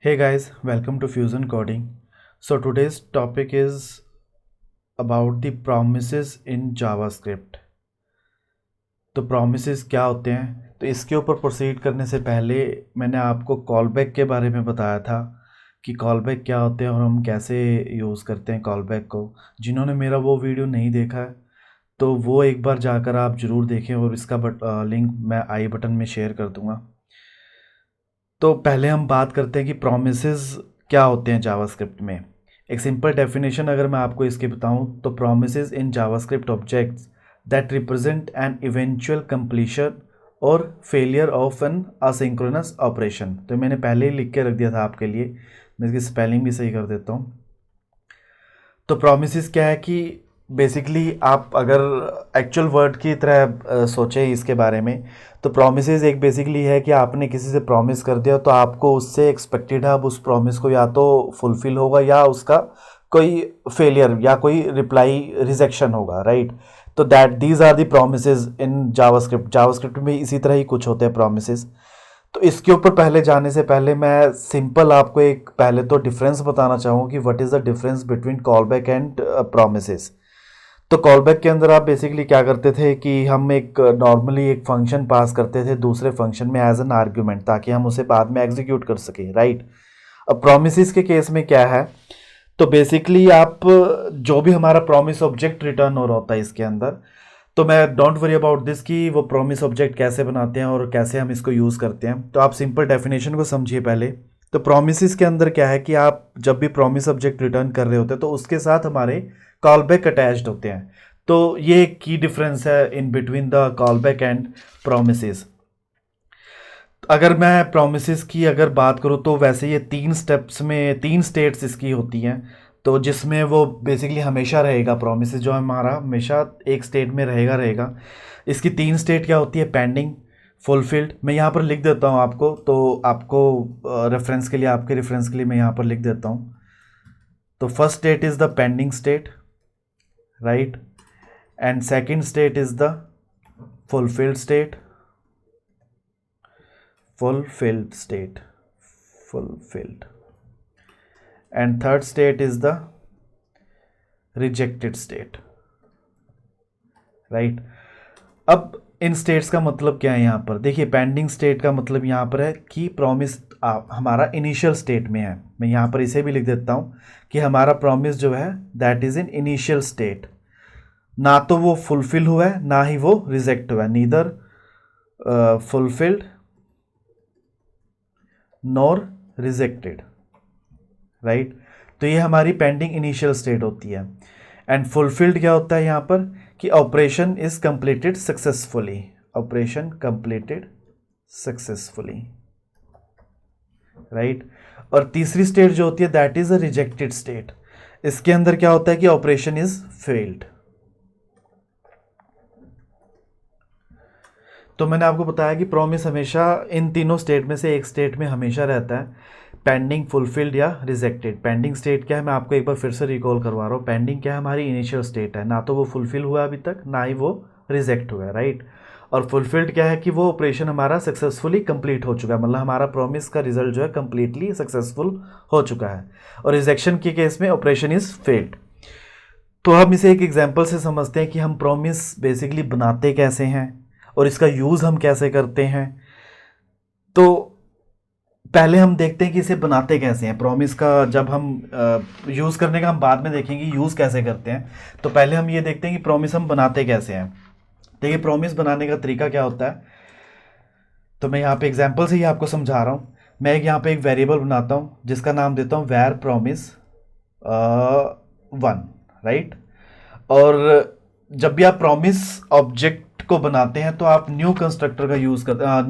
Hey guys, welcome to Fusion Coding. So today's topic is about the promises in JavaScript. तो promises क्या होते हैं? तो इसके ऊपर प्रोसीड करने से पहले मैंने आपको कॉलबैक के बारे में बताया था कि कॉलबैक क्या होते हैं और हम कैसे यूज़ करते हैं कॉलबैक को। जिन्होंने मेरा वो वीडियो नहीं देखा है तो वो एक बार जाकर आप ज़रूर देखें और इसका लिंक मैं आई बटन में शेयर कर दूँगा। तो पहले हम बात करते हैं कि प्रोमिसेस क्या होते हैं जावास्क्रिप्ट में। एक सिंपल डेफिनेशन अगर मैं आपको इसकी बताऊं तो promises in JavaScript objects that represent an eventual completion और failure of an asynchronous operation. तो मैंने पहले ही लिख के रख दिया था आपके लिए, मैं इसकी स्पेलिंग भी सही कर देता हूँ। तो प्रोमिसेस क्या है कि बेसिकली आप अगर एक्चुअल वर्ड की तरह सोचें इसके बारे में, तो प्रोमिसेस एक बेसिकली है कि आपने किसी से प्रॉमिस कर दिया तो आपको उससे एक्सपेक्टेड है अब उस प्रॉमिस को या तो फुलफिल होगा या उसका कोई फेलियर या कोई रिप्लाई रिजेक्शन होगा, राइट। तो that these are the promises in JavaScript. JavaScript में इसी तरह ही कुछ होते हैं प्रोमिसेस। तो इसके ऊपर पहले जाने से पहले मैं सिंपल आपको एक पहले तो डिफरेंस बताना चाहूँगा कि what is the difference between callback and promises. तो कॉलबैक के अंदर आप बेसिकली क्या करते थे कि हम एक नॉर्मली एक फंक्शन पास करते थे दूसरे फंक्शन में एज एन आर्ग्यूमेंट ताकि हम उसे बाद में एग्जीक्यूट कर सकें, राइट। अब प्रोमिसेस के केस में क्या है, तो बेसिकली आप जो भी हमारा प्रॉमिस ऑब्जेक्ट रिटर्न हो रहा होता है इसके अंदर, तो मैं डोंट वरी अबाउट दिस कि वो प्रॉमिस ऑब्जेक्ट कैसे बनाते हैं और कैसे हम इसको यूज़ करते हैं। तो आप सिंपल डेफिनेशन को समझिए पहले। तो प्रोमिसेस के अंदर क्या है कि आप जब भी प्रॉमिस ऑब्जेक्ट रिटर्न कर रहे होते हैं तो उसके साथ हमारे कॉलबैक अटैच्ड होते हैं। तो ये एक की डिफरेंस है in between the callback and promises. अगर मैं प्रोमिसेस की अगर बात करूँ तो वैसे ये तीन स्टेप्स में तीन स्टेट्स इसकी होती हैं। तो जिसमें वो बेसिकली हमेशा रहेगा, प्रोमिसेस जो हमारा हमेशा एक स्टेट में रहेगा रहेगा। इसकी तीन स्टेट क्या होती है, पेंडिंग, फुलफिल्ड। मैं यहाँ पर लिख देता हूँ आपको, तो आपको रेफरेंस के लिए, आपके रेफरेंस के लिए मैं यहाँ पर लिख देता हूँ। तो first state is the pending state, right, and second state is the fulfilled state, fulfilled state, fulfilled, and third state is the rejected state, right। अब इन स्टेट्स का मतलब क्या है यहाँ पर देखिए। पेंडिंग स्टेट का मतलब यहाँ पर है कि प्रॉमिस हमारा इनिशियल स्टेट में है। मैं यहाँ पर इसे भी लिख देता हूँ कि हमारा प्रॉमिस जो है that is in initial state. ना तो वो फुलफिल हुआ है ना ही वो रिजेक्ट हुआ है, neither fulfilled nor rejected, right. तो ये हमारी पेंडिंग इनिशियल स्टेट होती है। एंड फुलफिल्ड क्या होता है यहाँ पर कि operation is completed successfully, operation completed successfully, right. और तीसरी स्टेट जो होती है that is a rejected state. इसके अंदर क्या होता है कि ऑपरेशन इज फेल्ड। तो मैंने आपको बताया कि प्रॉमिस हमेशा इन तीनों स्टेट में से एक स्टेट में हमेशा रहता है, पेंडिंग, फुलफिल्ड या रिजेक्टेड। पेंडिंग स्टेट क्या है, मैं आपको एक बार फिर से रिकॉल करवा रहा हूँ। पेंडिंग क्या है, हमारी इनिशियल स्टेट है, ना तो वो फुलफिल हुआ अभी तक ना ही वो रिजेक्ट हुआ है, राइट। और फुलफिल्ड क्या है कि वो ऑपरेशन हमारा सक्सेसफुली कंप्लीट हो चुका है, मतलब हमारा प्रॉमिस का रिजल्ट जो है कंप्लीटली सक्सेसफुल हो चुका है। और रिजेक्शन के केस में ऑपरेशन इज फेल्ड। तो हम इसे एक एग्जांपल से समझते हैं कि हम प्रॉमिस बेसिकली बनाते कैसे हैं और इसका यूज़ हम कैसे करते हैं। तो पहले हम देखते हैं कि इसे बनाते कैसे हैं प्रॉमिस का। जब हम यूज़ करने का हम बाद में देखेंगे यूज़ कैसे करते हैं, तो पहले हम ये देखते हैं कि प्रॉमिस हम बनाते कैसे हैं। देखिए प्रॉमिस बनाने का तरीका क्या होता है, तो मैं यहाँ पे एग्जांपल से ही आपको समझा रहा हूँ। मैं यहाँ पे एक वेरिएबल बनाता हूँ जिसका नाम देता हूँ वैर प्रॉमिस 1, राइट। और जब भी आप प्रॉमिस ऑब्जेक्ट को बनाते हैं तो आप न्यू कंस्ट्रक्टर का यूज़ करते हैं,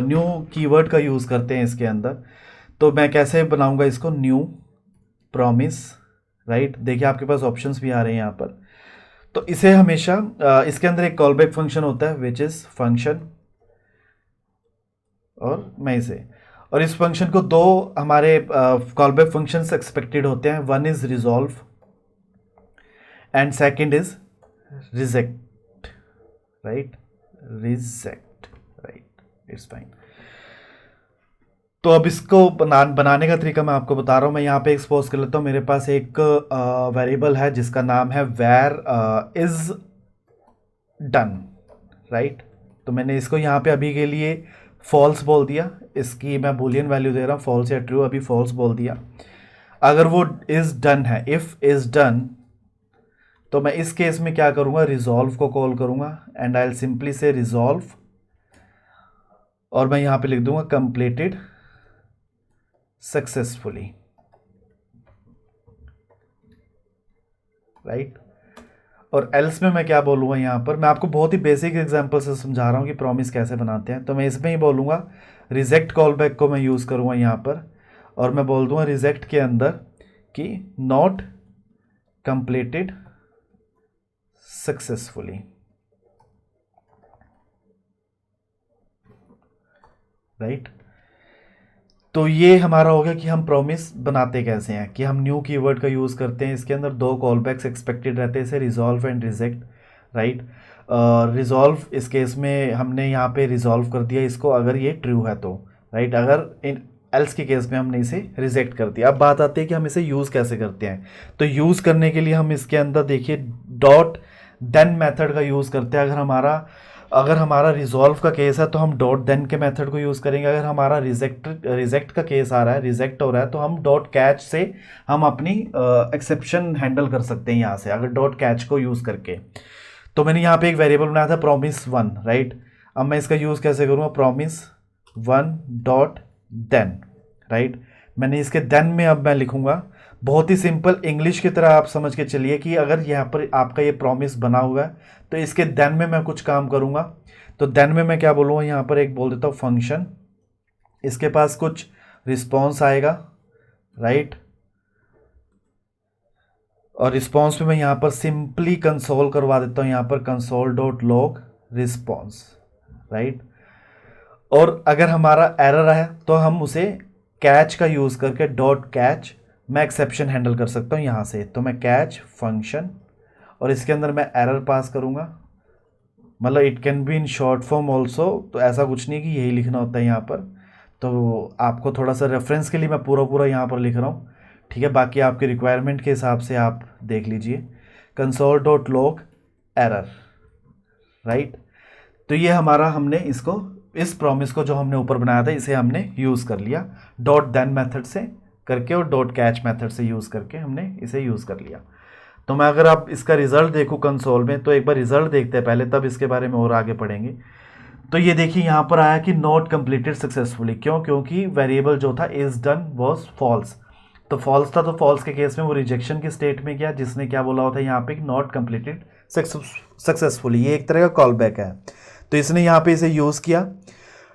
न्यू कीवर्ड का यूज़ करते हैं इसके अंदर। तो मैं कैसे बनाऊंगा इसको, न्यू प्रॉमिस, राइट। देखिए आपके पास ऑप्शंस भी आ रहे हैं यहाँ पर। तो इसे हमेशा इसके अंदर एक कॉलबैक फंक्शन होता है विच इज़ फंक्शन, और मैं इसे, और इस फंक्शन को दो हमारे कॉलबैक फंक्शंस एक्सपेक्टेड होते हैं, one is resolve and second is reject, right, reject, right, it's fine. तो अब इसको बनाने का तरीका मैं आपको बता रहा हूँ। मैं यहाँ पे एक्सपोज कर लेता हूँ। मेरे पास एक वेरिएबल है जिसका नाम है वेर इज डन, राइट। तो मैंने इसको यहाँ पे अभी के लिए फॉल्स बोल दिया। इसकी मैं बूलियन वैल्यू दे रहा हूँ, फॉल्स या ट्रू, अभी फॉल्स बोल दिया। अगर वो इज डन है, इफ इज डन, तो मैं इस केस में क्या करूँगा, रिजॉल्व को कॉल करूँगा एंड आई विल सिंपली से रिजॉल्व, और मैं यहाँ पे लिख दूंगा कंप्लीटेड सक्सेसफुली, राइट। और एल्स में मैं क्या बोलूँगा, यहाँ पर मैं आपको बहुत ही बेसिक एग्जांपल से समझा रहा हूँ कि प्रॉमिस कैसे बनाते हैं। तो मैं इसमें ही बोलूँगा रिजेक्ट कॉल बैक को मैं यूज़ करूँगा यहाँ पर, और मैं बोल दूँगा रिजेक्ट के अंदर कि नॉट कंप्लीटेड सक्सेसफुली, राइट। तो ये हमारा हो गया कि हम प्रॉमिस बनाते कैसे हैं, कि हम न्यू कीवर्ड का यूज़ करते हैं। इसके अंदर दो कॉल बैक्स एक्सपेक्टेड रहते हैं, इसे resolve and reject, right. Resolve इस केस में हमने यहाँ पे रिजॉल्व कर दिया इसको अगर ये ट्रू है तो, राइट। अगर इन एल्स के केस में हमने इसे रिजेक्ट कर दिया। अब बात आती है कि हम इसे यूज़ कैसे करते हैं। तो यूज़ करने के लिए हम इसके अंदर देखिए डॉट देन मेथड का यूज़ करते हैं। अगर हमारा रिजॉल्व का केस है तो हम डॉट देन के मेथड को यूज़ करेंगे। अगर हमारा रिजेक्ट का केस आ रहा है, रिजेक्ट हो रहा है, तो हम डॉट कैच से हम अपनी एक्सेप्शन हैंडल कर सकते हैं यहाँ से, अगर डॉट कैच को यूज़ करके। तो मैंने यहाँ पे एक वेरिएबल बनाया था प्रॉमिस 1, राइट। अब मैं इसका यूज़ कैसे करूँगा, प्रॉमिस 1 डॉट देन, राइट। मैंने इसके देन में अब मैं लिखूँगा बहुत ही सिंपल इंग्लिश की तरह, आप समझ के चलिए कि अगर यहाँ पर आपका ये प्रॉमिस बना हुआ है तो इसके देन में मैं कुछ काम करूँगा। तो देन में मैं क्या बोलूँगा, यहाँ पर एक बोल देता हूँ फंक्शन, इसके पास कुछ रिस्पॉन्स आएगा, राइट। और रिस्पॉन्स में मैं यहाँ पर सिंपली कंसोल करवा देता हूँ, यहाँ पर console dot log response, right. और अगर हमारा एरर है तो हम उसे कैच का यूज़ करके डॉट कैच मैं एक्सेप्शन हैंडल कर सकता हूँ यहाँ से। तो मैं कैच फंक्शन और इसके अंदर मैं एरर पास करूँगा, मतलब it can be in short form also. तो ऐसा कुछ नहीं कि यही लिखना होता है यहाँ पर, तो आपको थोड़ा सा रेफरेंस के लिए मैं पूरा यहाँ पर लिख रहा हूँ, ठीक है। बाकी आपके रिक्वायरमेंट के हिसाब से आप देख लीजिए, console dot log error, right. तो ये हमारा, हमने इसको, इस प्रॉमिस को जो हमने ऊपर बनाया था इसे हमने यूज़ कर लिया डॉट देन मेथड से करके और डॉट कैच मेथड से यूज़ करके हमने इसे यूज़ कर लिया। तो मैं अगर आप इसका रिजल्ट देखूँ कंसोल में, तो एक बार रिजल्ट देखते हैं पहले, तब इसके बारे में और आगे पढ़ेंगे। तो ये देखिए यहाँ पर आया कि नॉट कंप्लीटेड सक्सेसफुली, क्यों, क्योंकि वेरिएबल जो था इज डन वॉज फॉल्स। तो फॉल्स था, तो फॉल्स के केस में वो रिजेक्शन की स्टेट में गया, जिसने क्या बोला होता है यहाँ पे नॉट कंप्लीटेड सक्सेसफुली। ये एक तरह का कॉल बैक है। तो इसने यहाँ पे इसे यूज़ किया,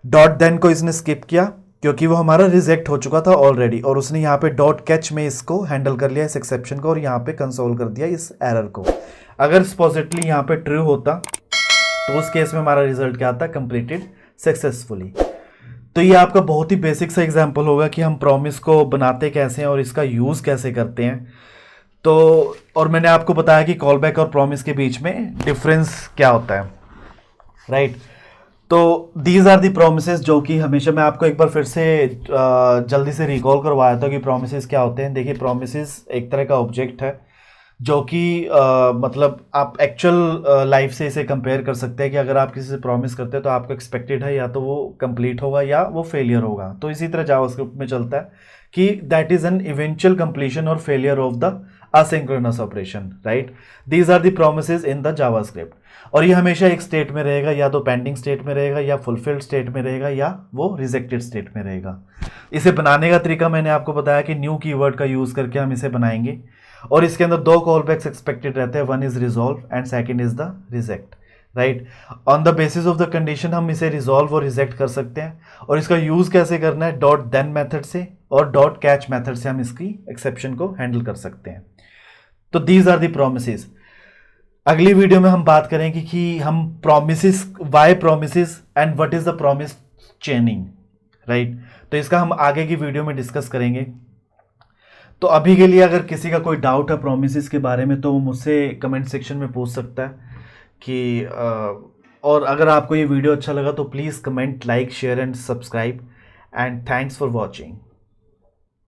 डॉट देन को इसने स्किप किया क्योंकि वो हमारा रिजेक्ट हो चुका था ऑलरेडी, और उसने यहाँ पे डॉट कैच में इसको हैंडल कर लिया, इस एक्सेप्शन को, और यहाँ पे कंसोल कर दिया इस एरर को। अगर सपोजिटली यहाँ पे ट्रू होता तो उस केस में हमारा रिजल्ट क्या आता, कंप्लीटेड सक्सेसफुली। तो ये आपका बहुत ही बेसिक सा एग्जांपल होगा कि हम प्रॉमिस को बनाते कैसे हैं और इसका यूज़ कैसे करते हैं। तो और मैंने आपको बताया कि कॉल बैक और प्रॉमिस के बीच में डिफरेंस क्या होता है, राइट। तो दीज आर दी प्रोमिसेस, जो कि हमेशा मैं आपको एक बार फिर से जल्दी से रिकॉल करवाया था कि प्रोमिसेस क्या होते हैं। देखिए प्रोमिसेस एक तरह का ऑब्जेक्ट है जो कि मतलब आप एक्चुअल लाइफ से इसे कंपेयर कर सकते हैं कि अगर आप किसी से प्रॉमिस करते हैं तो आपको एक्सपेक्टेड है या तो वो कंप्लीट होगा या वो फेलियर होगा। तो इसी तरह जावास्क्रिप्ट में चलता है कि that is an eventual completion और failure of the asynchronous operation, right. These are the promises in the JavaScript, और ये हमेशा एक स्टेट में रहेगा, या तो पेंडिंग स्टेट में रहेगा, या फुलफिल्ड स्टेट में रहेगा, या वो रिजेक्टेड स्टेट में रहेगा। इसे बनाने का तरीका मैंने आपको बताया कि न्यू कीवर्ड का यूज करके हम इसे बनाएंगे, और इसके अंदर दो कॉल बैक्स एक्सपेक्टेड रहते हैं, one is resolve and second is the reject, right. On the basis of the condition हम इसे रिजॉल्व और रिजेक्ट कर सकते हैं, और इसका यूज कैसे करना है, डॉट देन मेथड से और डॉट कैच मेथड से हम इसकी एक्सेप्शन को हैंडल कर सकते हैं। तो दीज आर दी प्रोमिसेस। अगली वीडियो में हम बात करेंगे कि हम promises, why promises and what is the promise chaining, right. तो इसका हम आगे की वीडियो में डिस्कस करेंगे। तो अभी के लिए अगर किसी का कोई डाउट है प्रोमिसेस के बारे में तो वो मुझसे कमेंट सेक्शन में पूछ सकता है कि और अगर आपको ये वीडियो अच्छा लगा तो please comment, like, share and subscribe, and thanks for watching.